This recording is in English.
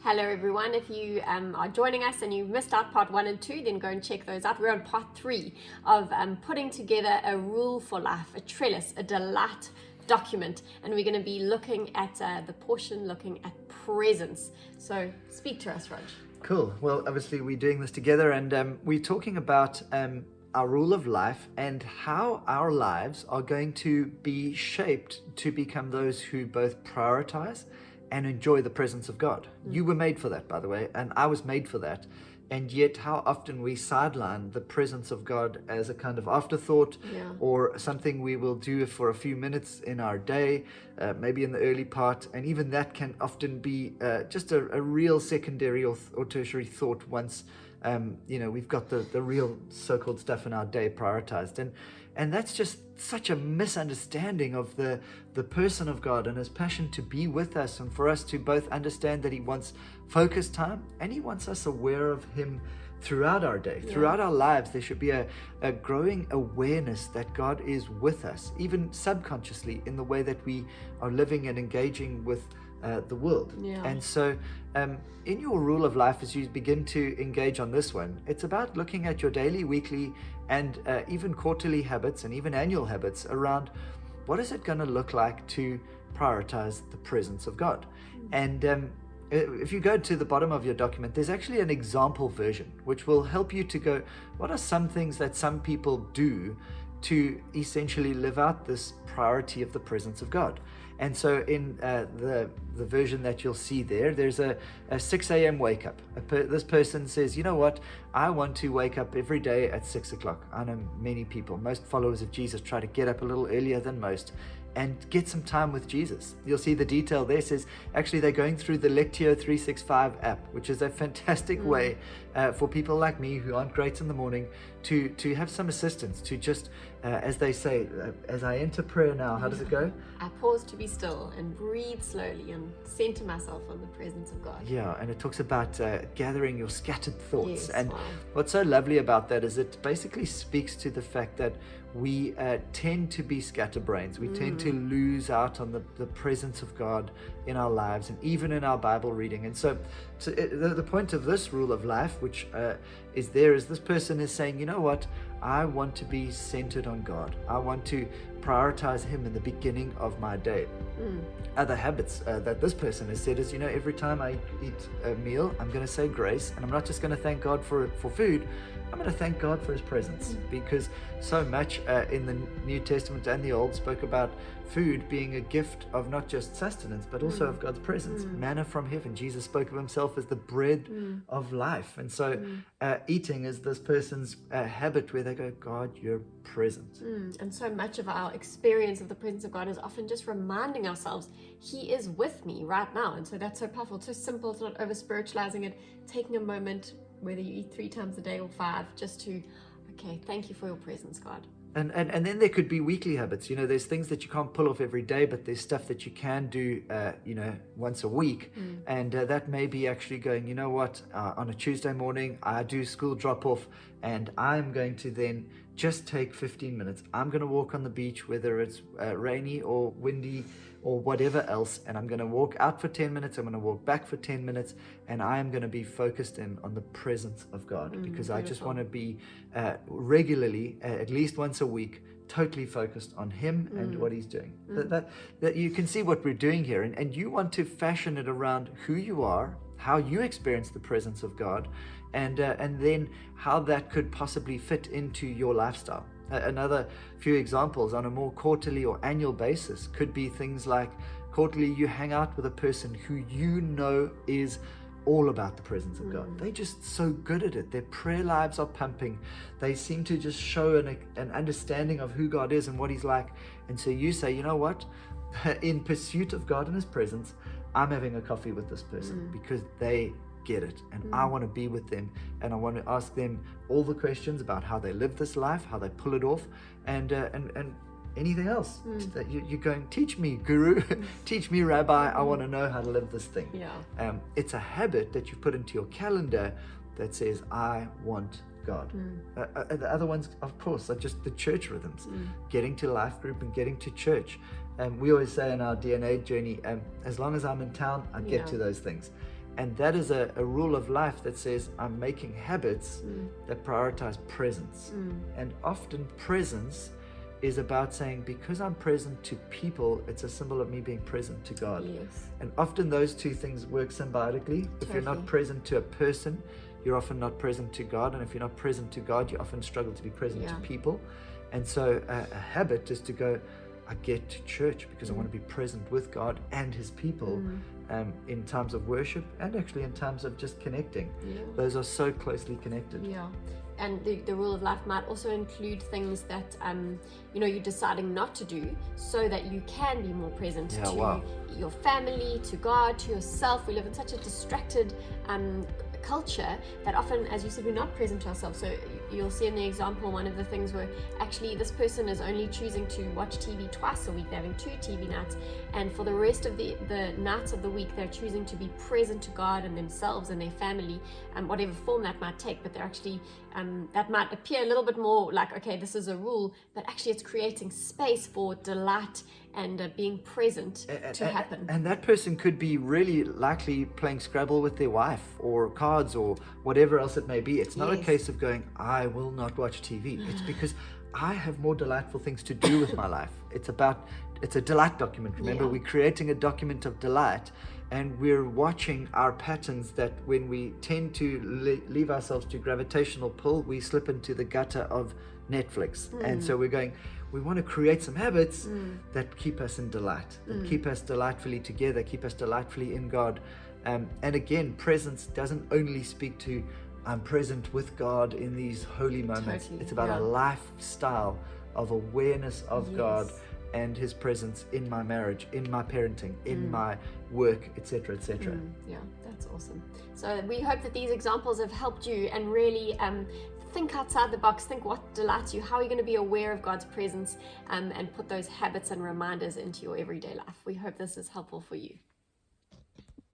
Hello everyone, if you are joining us and you missed out part 1 and 2, then go and check those out. We're on part 3 of putting together a rule for life, a trellis, a delight document, and we're going to be looking at the portion looking at presence. So speak to us, Raj. Cool. Well, obviously we're doing this together, and we're talking about our rule of life and how our lives are going to be shaped to become those who both prioritize and enjoy the presence of God. You were made for that, by the way, and I was made for that. And yet how often we sideline the presence of God as a kind of afterthought, or something we will do for a few minutes in our day, maybe in the early part. And even that can often be just a real secondary or tertiary thought once we've got the real so-called stuff in our day prioritized. And that's just such a misunderstanding of the person of God and his passion to be with us, and for us to both understand that he wants focused time and he wants us aware of him throughout our day, throughout our lives. There should be a growing awareness that God is with us, even subconsciously, in the way that we are living and engaging with the world. And so in your rule of life, as you begin to engage on this one, it's about looking at your daily, weekly, and even quarterly habits, and even annual habits around what is it going to look like to prioritize the presence of God. And if you go to the bottom of your document, there's actually an example version which will help you to go, what are some things that some people do to essentially live out this priority of the presence of God? And so in the version that you'll see there's a 6 a.m. wake up. This person says, you know what, I want to wake up every day at 6 o'clock. I know many people, most followers of Jesus, try to get up a little earlier than most and get some time with Jesus. You'll see the detail there says, actually they're going through the Lectio 365 app, which is a fantastic way for people like me who aren't great in the morning to have some assistance, to just, as they say, as I enter prayer now, how does it go? I pause to be still and breathe slowly and center myself on the presence of God. Yeah, and it talks about gathering your scattered thoughts. What's so lovely about that is it basically speaks to the fact that we tend to be scatterbrains. We tend to lose out on the presence of God in our lives and even in our Bible reading. And so the point of this rule of life, which is this person is saying, you know what, I want to be centered on God. I want to prioritize him in the beginning of my day. Other habits that this person has said is, every time I eat a meal, I'm going to say grace, and I'm not just going to thank God for food. I'm going to thank God for his presence, because so much in the New Testament and the Old spoke about food being a gift of not just sustenance, but also of God's presence, manna from heaven. Jesus spoke of himself as the bread of life. And so eating is this person's habit where they go, God, you're present. And so much of our experience of the presence of God is often just reminding ourselves, he is with me right now. And so that's so powerful, so simple. It's not over spiritualizing it, taking a moment, whether you eat 3 times a day or 5, just to, okay, thank you for your presence, God. And then there could be weekly habits. There's things that you can't pull off every day, but there's stuff that you can do, once a week. And that may be actually going, you know what, on a Tuesday morning, I do school drop-off, and I'm going to then just take 15 minutes. I'm going to walk on the beach, whether it's rainy or windy or whatever else, and I'm going to walk out for 10 minutes, I'm going to walk back for 10 minutes, and I am going to be focused in on the presence of God, because I just want to be regularly, at least once a week, totally focused on him and what he's doing. That you can see what we're doing here, and you want to fashion it around who you are, how you experience the presence of God, and then how that could possibly fit into your lifestyle. Another few examples on a more quarterly or annual basis could be things like, quarterly you hang out with a person who is all about the presence of God. They're just so good at it. Their prayer lives are pumping. They seem to just show an understanding of who God is and what he's like. And so you say, you know what, in pursuit of God and his presence, I'm having a coffee with this person because they get it, and I want to be with them, and I want to ask them all the questions about how they live this life, how they pull it off, and anything else that you're going, teach me, guru, teach me, rabbi, I want to know how to live this thing. It's a habit that you put into your calendar that says, I want God. The other ones, of course, are just the church rhythms, getting to life group and getting to church. We always say in our DNA journey, as long as I'm in town, I get to those things. And that is a rule of life that says I'm making habits that prioritize presence. And often presence is about saying, because I'm present to people, it's a symbol of me being present to God. Yes. And often those two things work symbiotically. If you're not Totally. present to a person, you're often not present to God. And if you're not present to God, you often struggle to be present to people. And so a habit is to go, I get to church because I want to be present with God and his people in times of worship and actually in times of just connecting. Those are so closely connected. Yeah. And the rule of life might also include things that you're deciding not to do so that you can be more present to your family, to God, to yourself. We live in such a distracted culture that often, as you said, we're not present to ourselves. So you'll see in the example, one of the things where actually this person is only choosing to watch TV twice a week. They're having 2 TV nights, and for the rest of the nights of the week, they're choosing to be present to God and themselves and their family, whatever form that might take. But they're actually that might appear a little bit more like, okay, this is a rule, but actually it's creating space for delight and being present to happen. And that person could be really likely playing Scrabble with their wife or cards or whatever else it may be. It's not a case of going, I will not watch TV. It's because I have more delightful things to do with my life. It's a delight document. Remember, we're creating a document of delight, and we're watching our patterns that when we tend to leave ourselves to gravitational pull, we slip into the gutter of Netflix. And so we're going, we want to create some habits that keep us in delight, that keep us delightfully together, keep us delightfully in God. And again, presence doesn't only speak to I'm present with God in these holy moments. It's about a lifestyle of awareness of God and his presence in my marriage, in my parenting, in my work, etc., etc. Yeah, that's awesome. So we hope that these examples have helped you and really think outside the box, think what delights you, how are you going to be aware of God's presence, and put those habits and reminders into your everyday life. We hope this is helpful for you.